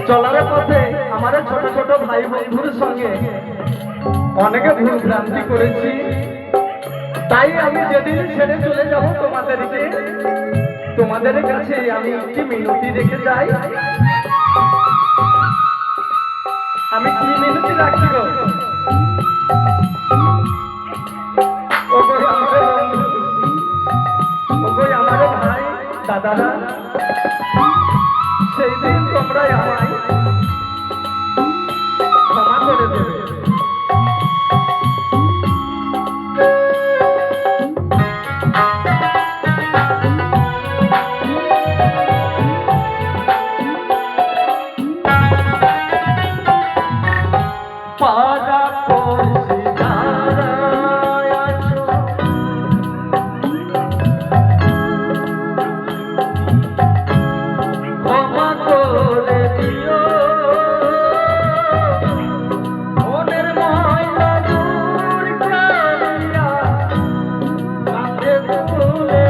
চলার পথে আমার ছোট ছোট ভাই বন্ধুর সঙ্গে অনেকে ভুল ভ্রান্তি করেছি। তাই আমি যেদিন ছেড়ে চলে যাব তোমাদেরকে, তোমাদের কাছে আমি একটি মিনতি রেখে যাই। আমি কি মিনতি রাখিব? ওগো আমার বন্ধু, ওগো আমার ভাই দাদারা, সেই দিন তোমরা আমায় ক্ষমা করে দেবে। পাড়া পড়শি দাঁড়ায় আছো, ক্ষমা করে দিও, মনের ময়লা দূর করিয়া কাঁধে তুলে